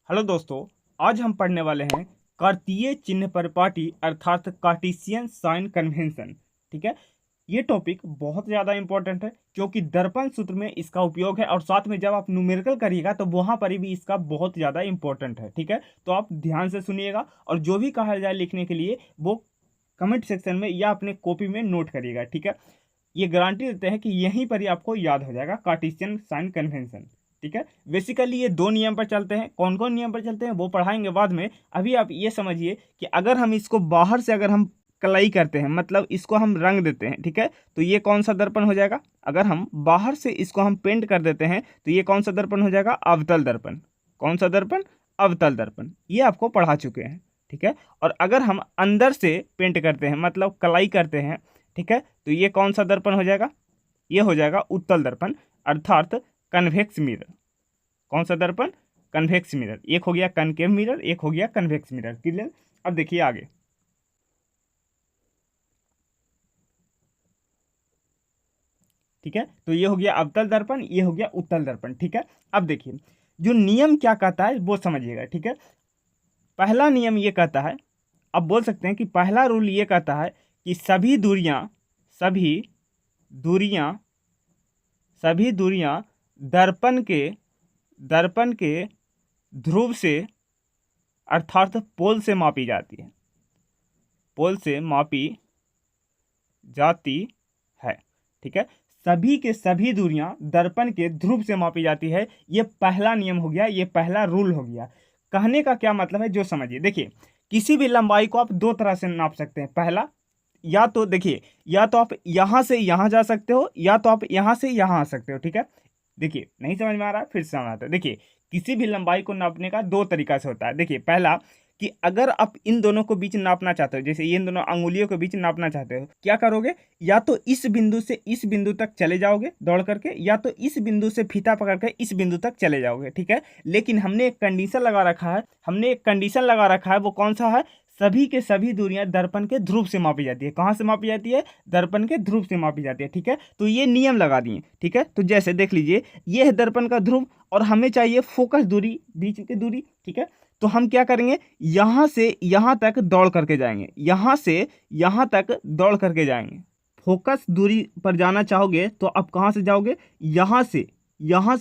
Hello दोस्तों, आज हम पढ़ने वाले हैं कार्तीय चिन्ह परिपाटी अर्थात कार्टेशियन साइन कन्वेंशन। ठीक है, ये टॉपिक बहुत ज़्यादा इंपॉर्टेंट है क्योंकि दर्पण सूत्र में इसका उपयोग है और साथ में जब आप न्यूमेरिकल करिएगा तो वहाँ पर भी इसका बहुत ज़्यादा इंपॉर्टेंट है। ठीक है, तो आप ध्यान से सुनिएगा और जो भी कहा जाए लिखने के लिए वो कमेंट सेक्शन में या अपने कॉपी में नोट करिएगा। ठीक है, ये गारंटी देते हैं कि यहीं पर ही आपको याद हो जाएगा कार्टेशियन साइन कन्वेंशन। ठीक है, बेसिकली ये दो नियम पर चलते हैं। कौन कौन नियम पर चलते हैं वो पढ़ाएंगे बाद में। अभी आप ये समझिए कि अगर हम इसको बाहर से अगर हम कलाई करते हैं, मतलब इसको हम रंग देते हैं, ठीक है, तो ये कौन सा दर्पण हो जाएगा। अगर हम बाहर से इसको हम पेंट कर देते हैं तो ये कौन सा दर्पण हो जाएगा, अवतल दर्पण। कौन सा दर्पण, अवतल दर्पण। ये आपको पढ़ा चुके हैं। ठीक है, और अगर हम अंदर से पेंट करते हैं मतलब कलाई करते हैं, ठीक है, तो ये कौन सा दर्पण हो जाएगा, ये हो जाएगा उत्तल दर्पण अर्थात कन्वेक्स मिरर। कौन सा दर्पण, कन्वेक्स मिरर। एक हो गया कनकेव मिरर, एक हो गया कन्वेक्स मिरर। क्लियर। अब देखिए आगे, ठीक है, तो ये हो गया अवतल दर्पण, ये हो गया उत्तल दर्पण। ठीक है, अब देखिए जो नियम क्या कहता है वो समझिएगा। ठीक है, पहला नियम ये कहता है, अब बोल सकते हैं कि पहला रूल ये कहता है कि दूरियां सभी दूरियां दर्पण के ध्रुव से अर्थात पोल से मापी जाती है। पोल से मापी जाती है। ठीक है, सभी के सभी दूरियां दर्पण के ध्रुव से मापी जाती है। ये पहला नियम हो गया, ये पहला रूल हो गया। कहने का क्या मतलब है जो समझिए। देखिए, किसी भी लंबाई को आप दो तरह से नाप सकते हैं। पहला, या तो देखिए, या तो आप यहां से यहां जा सकते हो या तो आप यहां से यहां आ सकते हो। ठीक है, देखिए नहीं समझ में आ रहा, फिर से समझ आता है। देखिए, किसी भी लंबाई को नापने का दो तरीका से होता है। देखिए, पहला कि अगर आप इन दोनों को बीच नापना चाहते हो, जैसे ये इन दोनों अंगुलियों के बीच नापना चाहते हो, क्या करोगे, या तो इस बिंदु से इस बिंदु तक चले जाओगे दौड़ करके, या तो इस बिंदु से फीता पकड़ के इस बिंदु तक चले जाओगे। ठीक है, लेकिन हमने एक कंडीशन लगा रखा है, वो कौन सा है, सभी के सभी दूरियां दर्पण के ध्रुव से मापी जाती है। कहां से मापी जाती है, दर्पण के ध्रुव से मापी जाती है। ठीक है, तो ये नियम लगा दिए। ठीक है, तो जैसे देख लीजिए, ये है दर्पण का ध्रुव और हमें चाहिए फोकस दूरी, बीच की दूरी। ठीक है, तो हम क्या करेंगे, यहां से यहां तक दौड़ करके जाएंगे, यहां से यहां तक दौड़ करके जाएंगे। फोकस दूरी पर जाना चाहोगे तो आप कहां से जाओगे, यहां से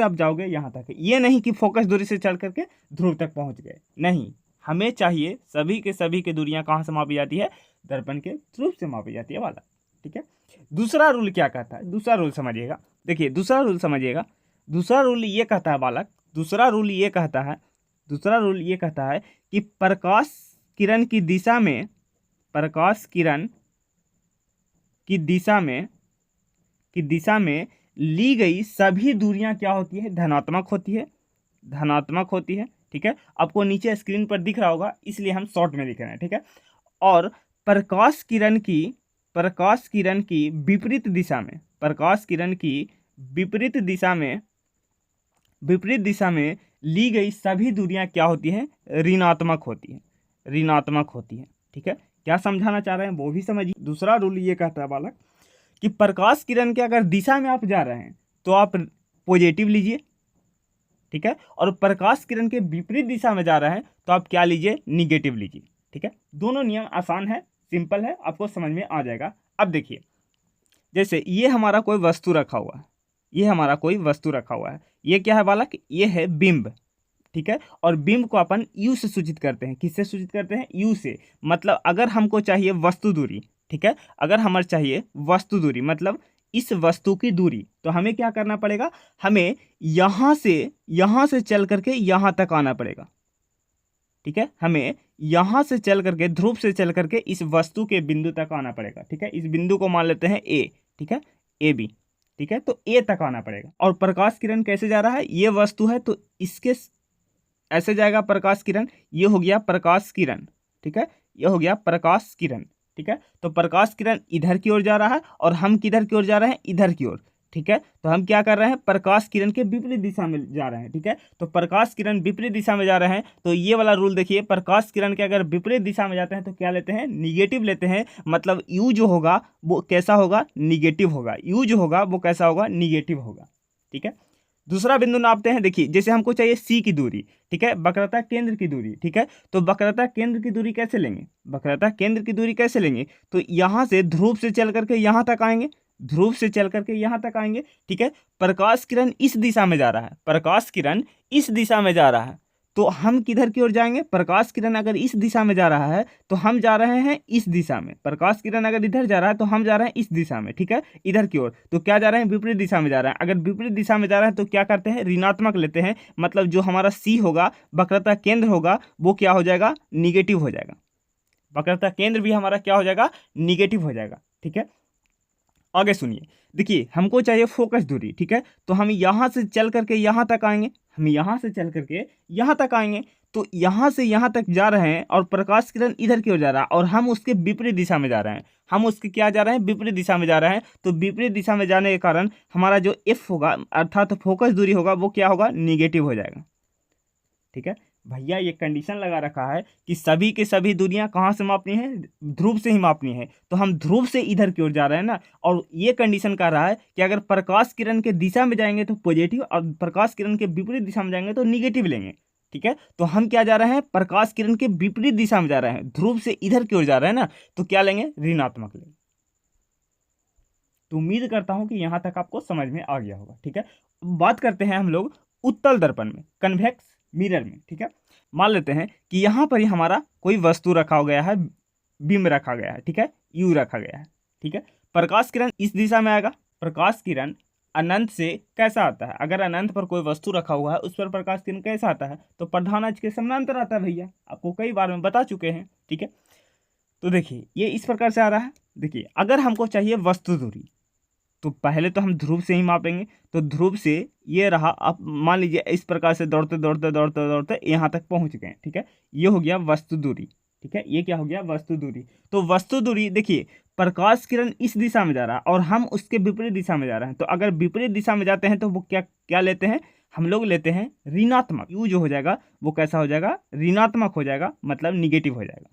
आप जाओगे यहां तक। ये नहीं कि फोकस दूरी से चल करके ध्रुव तक पहुंच गए, नहीं। हमें चाहिए सभी के दूरियां कहां से मापी जाती है, दर्पण के ध्रुव से मापी जाती है वाला। ठीक है, दूसरा रूल क्या कहता है, दूसरा रूल समझिएगा। देखिए, दूसरा रूल समझिएगा। दूसरा रूल ये कहता है बालक, दूसरा रूल ये कहता है कि प्रकाश किरण की दिशा में ली गई सभी दूरियां क्या होती है, धनात्मक होती है। ठीक है, आपको नीचे स्क्रीन पर दिख रहा होगा, इसलिए हम शॉर्ट में लिख रहे हैं। ठीक है, और प्रकाश किरण की विपरीत दिशा में ली गई सभी दूरियां क्या होती हैं, ऋणात्मक होती हैं। ठीक है, क्या समझाना चाह रहे हैं वो भी समझिए। दूसरा रूल ये कहता है बालक कि प्रकाश किरण के अगर दिशा में आप जा रहे हैं तो आप पॉजिटिव लीजिए। ठीक है, और प्रकाश किरण के विपरीत दिशा में जा रहे हैं तो आप क्या लीजिए, निगेटिव लीजिए। ठीक है, दोनों नियम आसान है, सिंपल है, आपको समझ में आ जाएगा। अब देखिए, जैसे ये हमारा कोई वस्तु रखा हुआ है, ये क्या है बालक, ये है बिंब। ठीक है, और बिंब को अपन यू से सूचित करते हैं। किससे सूचित करते हैं, यू से। मतलब अगर हमको चाहिए वस्तु दूरी, ठीक है, अगर हमें चाहिए वस्तु दूरी मतलब इस वस्तु की दूरी, तो हमें क्या करना पड़ेगा, हमें यहां से चल करके यहां तक आना पड़ेगा। ठीक है, हमें यहां से चल करके, ध्रुव से चल करके इस वस्तु के बिंदु तक आना पड़ेगा। ठीक है, इस बिंदु को मान लेते हैं ए। ठीक है, ए बी। ठीक है, तो ए तक आना पड़ेगा। और प्रकाश किरण कैसे जा रहा है, ये वस्तु है तो इसके ऐसे जाएगा प्रकाश किरण, ये हो गया प्रकाश किरण। ठीक है, ये हो गया प्रकाश किरण। ठीक है, तो प्रकाश किरण इधर की ओर जा रहा है और हम किधर की ओर जा रहे हैं, इधर की ओर। ठीक है, तो हम क्या कर रहे हैं, प्रकाश किरण के विपरीत दिशा में जा रहे हैं। ठीक है, तो प्रकाश किरण विपरीत दिशा में जा रहे हैं तो ये वाला रूल देखिए, प्रकाश किरण के अगर विपरीत दिशा में जाते हैं तो क्या लेते हैं, निगेटिव लेते हैं। मतलब यू जो होगा वो कैसा होगा, निगेटिव होगा। यू जो होगा वो कैसा होगा, निगेटिव होगा। ठीक है, दूसरा बिंदु नापते हैं। देखिए जैसे हमको चाहिए सी की दूरी, ठीक है, वक्रता केंद्र की दूरी, ठीक है। तो वक्रता केंद्र की दूरी कैसे लेंगे, वक्रता केंद्र की दूरी कैसे लेंगे, तो यहाँ से ध्रुव से चल करके यहाँ तक आएंगे, ध्रुव से चल करके यहाँ तक आएंगे, ठीक है। प्रकाश किरण इस दिशा में जा रहा है, प्रकाश किरण इस दिशा में जा रहा है, तो हम किधर की ओर जाएंगे, प्रकाश किरण अगर इस दिशा में जा रहा है तो हम जा रहे हैं इस दिशा में, प्रकाश किरण अगर इधर जा रहा है तो हम जा रहे हैं इस दिशा में, ठीक है, इधर की ओर। तो क्या जा रहे हैं, विपरीत दिशा में जा रहा है। अगर विपरीत दिशा में जा रहा है तो क्या करते हैं, ऋणात्मक लेते हैं, मतलब जो हमारा सी होगा, वक्रता केंद्र होगा, वो क्या हो जाएगा, निगेटिव हो जाएगा। वक्रता केंद्र भी हमारा क्या हो जाएगा, निगेटिव हो जाएगा, ठीक है। आगे सुनिए, देखिए हमको चाहिए फोकस दूरी, ठीक है। तो हम यहाँ से चल करके यहाँ तक आएंगे, हम यहाँ से चल करके यहाँ तक आएंगे, तो यहाँ से यहाँ तक जा रहे हैं और प्रकाश किरण इधर की ओर जा रहा है और हम उसके विपरीत दिशा में जा रहे हैं, हम उसके क्या जा रहे हैं, विपरीत दिशा में जा रहे हैं। तो विपरीत दिशा में जाने के कारण हमारा जो एफ होगा अर्थात फोकस दूरी होगा वो क्या होगा, निगेटिव हो जाएगा, ठीक है। भैया ये कंडीशन लगा रखा है कि सभी के सभी दूरियां कहाँ से मापनी है, ध्रुव से ही मापनी है। तो हम ध्रुव से इधर की ओर जा रहे हैं ना, और ये कंडीशन कह रहा है कि अगर प्रकाश किरण के दिशा में जाएंगे तो पॉजिटिव और प्रकाश किरण के विपरीत दिशा में जाएंगे तो निगेटिव लेंगे, ठीक है। तो हम क्या जा रहे हैं, प्रकाश किरण के विपरीत दिशा में जा रहे हैं, ध्रुव से इधर की ओर जा रहे हैं ना, तो क्या लेंगे, ऋणात्मक लेंगे। तो उम्मीद करता हूं कि यहां तक आपको समझ में आ गया होगा, ठीक है। बात करते हैं हम लोग उत्तल दर्पण में, कन्वेक्स मिरर में, ठीक है। मान लेते हैं कि यहाँ पर ही हमारा कोई वस्तु रखा हो गया है, बिंब रखा गया है, ठीक है, यू रखा गया है, ठीक है। प्रकाश किरण इस दिशा में आएगा, प्रकाश किरण अनंत से कैसा आता है, अगर अनंत पर कोई वस्तु रखा हुआ है उस पर प्रकाश किरण कैसा आता है, तो प्रधान अक्ष के समानांतर आता है भैया, आपको कई बार में बता चुके हैं, ठीक है। तो देखिए ये इस प्रकार से आ रहा है। देखिए अगर हमको चाहिए वस्तु दूरी, तो पहले तो हम ध्रुव से ही मापेंगे, तो ध्रुव से ये रहा, आप मान लीजिए इस प्रकार से दौड़ते दौड़ते दौड़ते दौड़ते यहाँ तक पहुँच गए, ठीक है। ये हो गया वस्तु दूरी, ठीक है, ये क्या हो गया, वस्तु दूरी। तो वस्तु दूरी देखिए, प्रकाश किरण इस दिशा में जा रहा है और हम उसके विपरीत दिशा में जा रहे हैं, तो अगर विपरीत दिशा में जाते हैं तो वो क्या क्या लेते हैं, हम लोग लेते हैं ऋणात्मक, यू जो हो जाएगा वो कैसा हो जाएगा, ऋणात्मक हो जाएगा, मतलब निगेटिव हो जाएगा,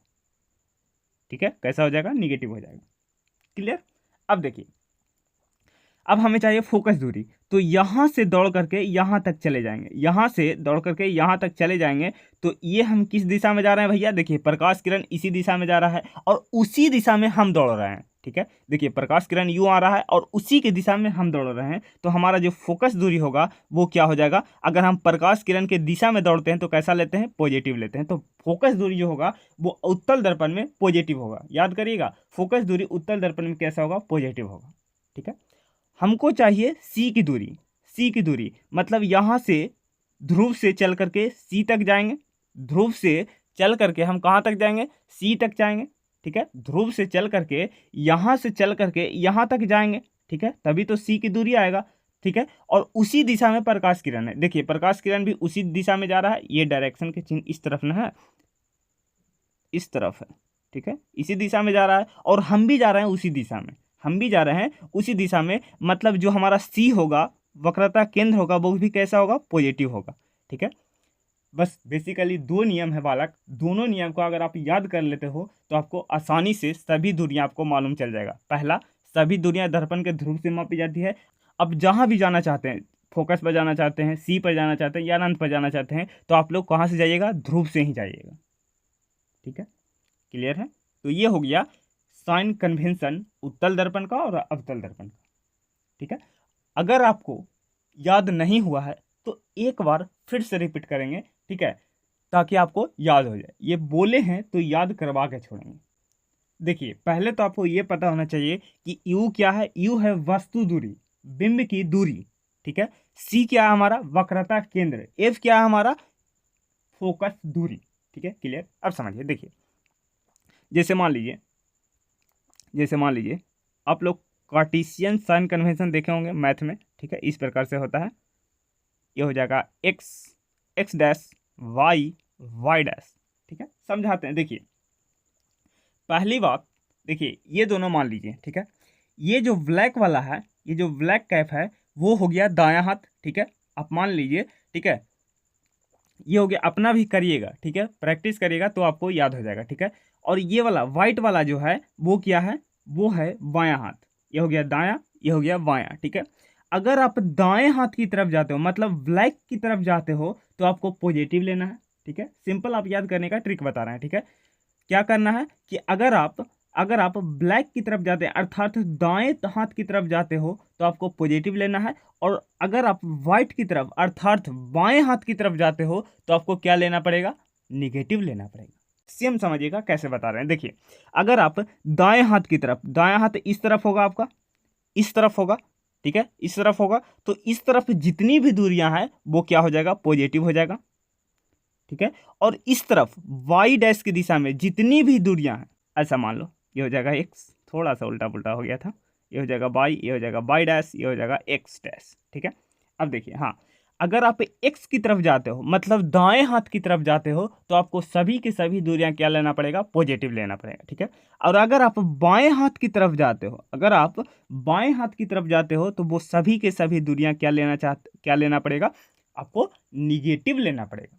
ठीक है, कैसा हो जाएगा, निगेटिव हो जाएगा। क्लियर। अब देखिए, अब हमें चाहिए फोकस दूरी, तो यहाँ से दौड़ करके यहाँ तक चले जाएंगे, यहाँ से दौड़ करके यहाँ तक चले जाएंगे, तो ये हम किस दिशा में जा रहे हैं भैया, देखिए प्रकाश किरण इसी दिशा में जा रहा है और उसी दिशा में हम दौड़ रहे हैं, ठीक है। देखिए प्रकाश किरण यूँ आ रहा है और उसी के दिशा में हम दौड़ रहे हैं, तो हमारा जो फोकस दूरी होगा वो क्या हो जाएगा, अगर हम प्रकाश किरण के दिशा में दौड़ते हैं तो कैसा लेते हैं, पॉजिटिव लेते हैं। तो फोकस दूरी जो होगा वो उत्तल दर्पण में पॉजिटिव होगा, याद करिएगा, फोकस दूरी उत्तल दर्पण में कैसा होगा, पॉजिटिव होगा, ठीक है। हमको चाहिए सी की दूरी, सी की दूरी मतलब यहाँ से ध्रुव से चल करके सी तक जाएंगे, ध्रुव से चल करके हम कहाँ तक जाएंगे, सी तक जाएंगे, ठीक है। ध्रुव से चल करके यहाँ से चल करके यहाँ तक जाएंगे, ठीक है, तभी तो सी की दूरी आएगा, ठीक है। और उसी दिशा में प्रकाश किरण है, देखिए प्रकाश किरण भी उसी दिशा में जा रहा है, ये डायरेक्शन के चिन्ह इस तरफ ना है, इस तरफ है, ठीक है, इसी दिशा में जा रहा है और हम भी जा रहे हैं उसी दिशा में, हम भी जा रहे हैं उसी दिशा में, मतलब जो हमारा सी होगा, वक्रता केंद्र होगा, वो भी कैसा होगा, पॉजिटिव होगा, ठीक है। बस बेसिकली दो नियम है बालक, दोनों नियम को अगर आप याद कर लेते हो तो आपको आसानी से सभी दूरियां आपको मालूम चल जाएगा। पहला, सभी दूरियां दर्पण के ध्रुव से मापी जाती है। अब जहां भी जाना चाहते हैं, फोकस पर जाना चाहते हैं, सी पर जाना चाहते हैं या अनंत पर जाना चाहते हैं, तो आप लोग कहाँ से जाइएगा, ध्रुव से ही जाइएगा, ठीक है। क्लियर है। तो ये हो गया साइन कन्वेंशन उत्तल दर्पण का और अवतल दर्पण का, ठीक है। अगर आपको याद नहीं हुआ है तो एक बार फिर से रिपीट करेंगे, ठीक है, ताकि आपको याद हो जाए। ये बोले हैं तो याद करवा के छोड़ेंगे। देखिए पहले तो आपको ये पता होना चाहिए कि यू क्या है, यू है वस्तु दूरी, बिंब की दूरी, ठीक है। सी क्या है हमारा, वक्रता केंद्र, एफ क्या है हमारा, फोकस दूरी, ठीक है। क्लियर। अब समझिए, देखिए जैसे मान लीजिए आप लोग कार्टेशियन साइन कन्वेंशन देखे होंगे मैथ में, ठीक है, इस प्रकार से होता है, ये हो जाएगा एक्स डैश वाई डैश, ठीक है। समझाते हैं, देखिए पहली बात, देखिए ये दोनों मान लीजिए, ठीक है, ये जो ब्लैक वाला है, ये जो ब्लैक कैप है वो हो गया दायां हाथ, ठीक है, आप मान लीजिए, ठीक है, ये हो गया, अपना भी करिएगा, ठीक है, प्रैक्टिस करिएगा तो आपको याद हो जाएगा, ठीक है। और ये वाला वाइट वाला जो है वो क्या है, वो है बायां हाथ, ये हो गया दायां, ये हो गया बायां, ठीक है। अगर आप दाएं हाथ की तरफ जाते हो मतलब ब्लैक की तरफ जाते हो तो आपको पॉजिटिव लेना है। ठीक है, सिंपल आप याद करने का ट्रिक बता रहे हैं। ठीक है, क्या करना है कि अगर आप ब्लैक की तरफ जाते हैं अर्थात दाएं हाथ की तरफ जाते हो तो आपको पॉजिटिव लेना है, और अगर आप व्हाइट की तरफ अर्थात बाएं हाथ की तरफ जाते हो तो आपको क्या लेना पड़ेगा, निगेटिव लेना पड़ेगा। सेम समझिएगा कैसे बता रहे हैं। देखिए, अगर आप दाएं हाथ की तरफ, दाएं हाथ इस तरफ होगा आपका, इस तरफ होगा, ठीक है, इस तरफ होगा, तो इस तरफ जितनी भी दूरियां हैं वो क्या हो जाएगा, पॉजिटिव हो जाएगा। ठीक है, और इस तरफ वाई डैश की दिशा में जितनी भी दूरियां हैं, ऐसा मान लो ये हो जाएगा एक्स, थोड़ा सा उल्टा पुल्टा हो गया था, ये हो जाएगा वाई, ये हो जाएगा वाई डैश, ये हो जाएगा एक्स डैश। ठीक है, अब देखिए, हाँ, अगर आप एक्स की तरफ जाते हो मतलब दाएं हाथ की तरफ जाते हो तो आपको सभी की सभी दूरियां क्या लेना पड़ेगा, पॉजिटिव लेना पड़ेगा। ठीक है, और अगर आप बाएं हाथ की तरफ जाते हो, अगर आप बाएं हाथ की तरफ जाते हो तो वो सभी के सभी दूरियां क्या लेना पड़ेगा, आपको निगेटिव लेना पड़ेगा।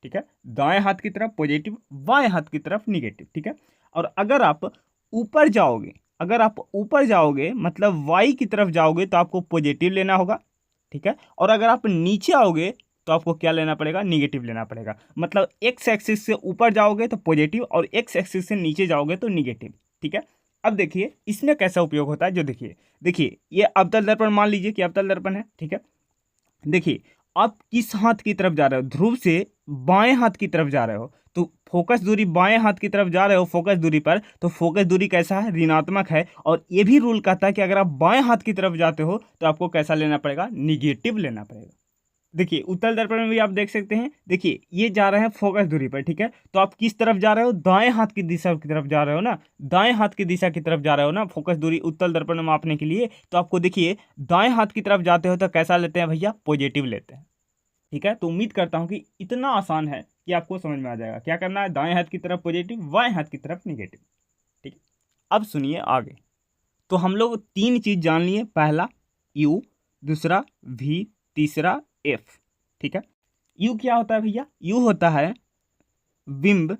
ठीक है, दाएं हाथ की तरफ पॉजिटिव, बाएं हाथ की तरफ निगेटिव। ठीक है, और अगर आप ऊपर जाओगे, अगर आप ऊपर जाओगे मतलब वाई की तरफ जाओगे तो आपको पॉजिटिव लेना होगा। ठीक है, और अगर आप नीचे आओगे तो आपको क्या लेना पड़ेगा, निगेटिव लेना पड़ेगा। मतलब एक्स एक्सिस से ऊपर जाओगे तो पॉजिटिव और एक्स एक्सिस से नीचे जाओगे तो निगेटिव। ठीक है, अब देखिए इसमें कैसा उपयोग होता है, जो देखिए देखिए ये अवतल दर्पण मान लीजिए कि अवतल दर्पण है। ठीक है, देखिए आप किस हाथ की तरफ जा रहे हो, ध्रुव से बाएं हाथ की तरफ जा रहे हो तो फोकस दूरी बाएं हाथ की तरफ जा रहे हो फोकस दूरी पर, तो फोकस दूरी कैसा है, ऋणात्मक है। और ये भी रूल कहता है कि अगर आप बाएं हाथ की तरफ जाते हो तो आपको कैसा लेना पड़ेगा, निगेटिव लेना पड़ेगा। देखिए उत्तल दर्पण में भी आप देख सकते हैं, देखिए ये जा रहे हैं फोकस दूरी पर। ठीक है, तो आप किस तरफ जा रहे हो, दाएं हाथ की दिशा की तरफ जा रहे हो ना, दाएं हाथ की दिशा की तरफ जा रहे हो ना फोकस दूरी उत्तल दर्पण में मापने के लिए। तो आपको देखिए दाएं हाथ की तरफ जाते हो तो कैसा लेते हैं भैया, पॉजिटिव लेते हैं। ठीक है, तो उम्मीद करता हूं कि इतना आसान है कि आपको समझ में आ जाएगा क्या करना है, दाएं हाथ की तरफ पॉजिटिव, बाएं हाथ की तरफ निगेटिव। ठीक है, अब सुनिए आगे। तो हम लोग तीन चीज जान लिए, पहला यू, दूसरा वी, तीसरा एफ। ठीक है, यू क्या होता है भैया, यू होता है बिंब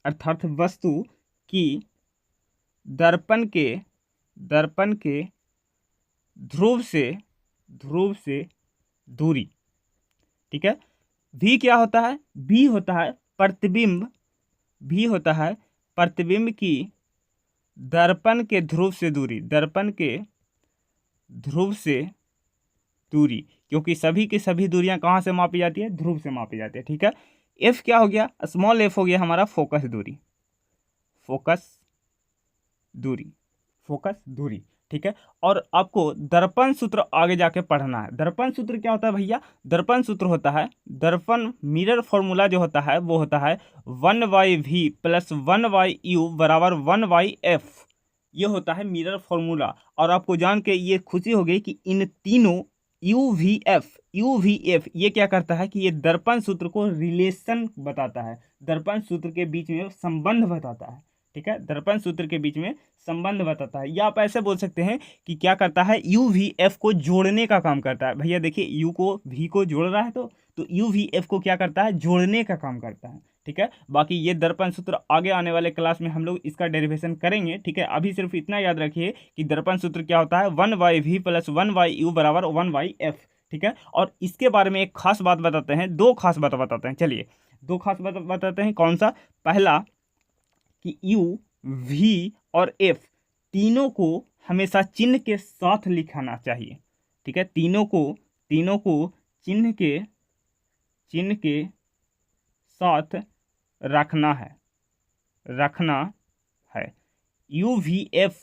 अर्थात वस्तु की दर्पण के ध्रुव से दूरी। ठीक है, भी क्या होता है, भी होता है प्रतिबिंब, भी होता है प्रतिबिंब की दर्पण के ध्रुव से दूरी, दर्पण के ध्रुव से दूरी, क्योंकि सभी की सभी दूरियां कहाँ से मापी जाती है, ध्रुव से मापी जाती है। ठीक है, एफ क्या हो गया, स्मॉल एफ हो गया हमारा फोकस दूरी, फोकस दूरी, फोकस दूरी। ठीक है, और आपको दर्पण सूत्र आगे जाके पढ़ना है। दर्पण सूत्र क्या होता है भैया, दर्पण सूत्र होता है, दर्पण मिरर फॉर्मूला जो होता है वो होता है 1/v प्लस 1/u बराबर 1/f। ये होता है मिरर फॉर्मूला। और आपको जान के ये खुशी हो गई कि इन तीनों UVF ये क्या करता है कि ये दर्पण सूत्र को रिलेशन बताता है, दर्पण सूत्र के बीच में संबंध बताता है। ठीक है, दर्पण सूत्र के बीच में संबंध बताता है, या आप ऐसे बोल सकते हैं कि क्या करता है, UVF को जोड़ने का काम करता है। भैया देखिए यू को V को जोड़ रहा है तो UVF को क्या करता है, जोड़ने का काम करता है। ठीक है, बाकी ये दर्पण सूत्र आगे आने वाले क्लास में हम लोग इसका डेरिवेशन करेंगे। ठीक है, अभी सिर्फ इतना याद रखिए कि दर्पण सूत्र क्या होता है, 1/v प्लस 1/u बराबर 1/f। ठीक है, और इसके बारे में एक खास बात बताते हैं, दो खास बात बताते हैं। चलिए दो खास बात बताते हैं, कौन सा, पहला कि U, V और F तीनों को हमेशा चिन्ह के साथ लिखाना चाहिए। ठीक है, तीनों को चिन्ह के साथ रखना है। UVF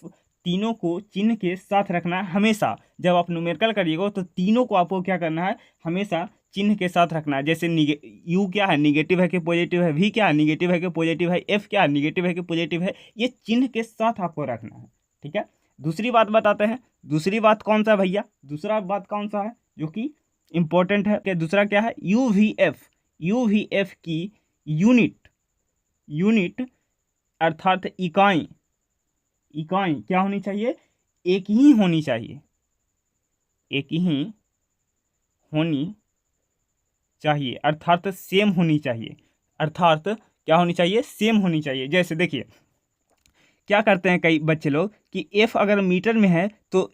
तीनों को चिन्ह के साथ रखना है हमेशा। जब आप न्यूमेरिकल करिएगा तो तीनों को आपको क्या करना है, हमेशा चिन्ह के साथ रखना है। जैसे यू क्या है, निगेटिव है कि पॉजिटिव है, वी क्या है, निगेटिव है कि पॉजिटिव है, एफ क्या है, निगेटिव है कि पॉजिटिव है, ये चिन्ह के साथ आपको रखना है। ठीक है, दूसरी बात बताते हैं, दूसरी बात कौन सा भैया, दूसरा बात कौन सा है जो कि इंपॉर्टेंट है, क्या दूसरा क्या है, UVF की यूनिट अर्थात इकाई क्या होनी चाहिए, एक ही होनी चाहिए, एक ही होनी चाहिए, अर्थात सेम होनी चाहिए, अर्थात क्या होनी चाहिए, सेम होनी चाहिए। जैसे देखिए क्या करते हैं कई बच्चे लोग कि F अगर मीटर में है तो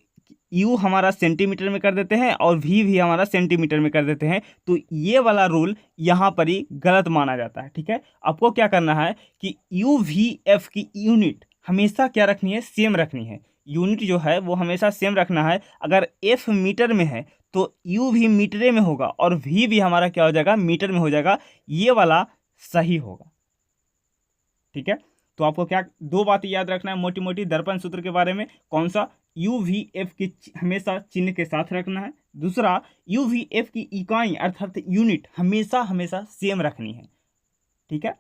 यू हमारा सेंटीमीटर में कर देते हैं और वी भी हमारा सेंटीमीटर में कर देते हैं, तो ये वाला रूल यहाँ पर ही गलत माना जाता है। ठीक है, आपको क्या करना है कि यू वी एफ की यूनिट हमेशा क्या रखनी है, सेम रखनी है। यूनिट जो है वो हमेशा सेम रखना है। अगर एफ मीटर में है तो यू भी मीटरे में होगा और वी भी हमारा क्या हो जाएगा, मीटर में हो जाएगा। ये वाला सही होगा। ठीक है, तो आपको क्या दो बातें याद रखना है मोटी मोटी दर्पण सूत्र के बारे में। कौन सा, यू वी एफ की हमेशा चिन्ह के साथ रखना है। दूसरा, यू वी एफ की इकाई अर्थात यूनिट हमेशा हमेशा सेम रखनी है। ठीक है,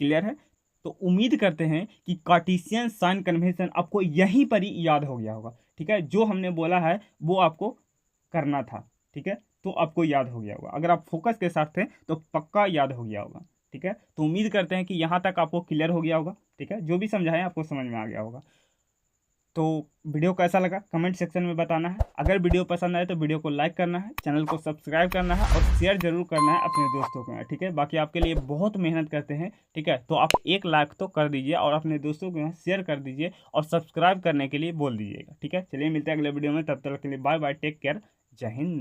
क्लियर है। तो उम्मीद करते हैं कि कार्टेशियन साइन कन्वेंशन आपको यहीं पर ही याद हो गया होगा। ठीक है, जो हमने बोला है वो आपको करना था। ठीक है, तो आपको याद हो गया होगा। अगर आप फोकस के साथ थे तो पक्का याद हो गया होगा। ठीक है, तो उम्मीद करते हैं कि यहाँ तक आपको क्लियर हो गया होगा। ठीक है, जो भी समझाएं आपको समझ में आ गया होगा। तो वीडियो कैसा लगा कमेंट सेक्शन में बताना है। अगर वीडियो पसंद आए तो वीडियो को लाइक करना है, चैनल को सब्सक्राइब करना है और शेयर जरूर करना है अपने दोस्तों को। ठीक है, बाकी आपके लिए बहुत मेहनत करते हैं। ठीक है, तो आप 1 लाइक तो कर दीजिए और अपने दोस्तों को शेयर कर दीजिए और सब्सक्राइब करने के लिए बोल दीजिएगा। ठीक है, चलिए मिलते हैं अगले वीडियो में, तब तक के लिए बाय बाय, टेक केयर, जय हिंद।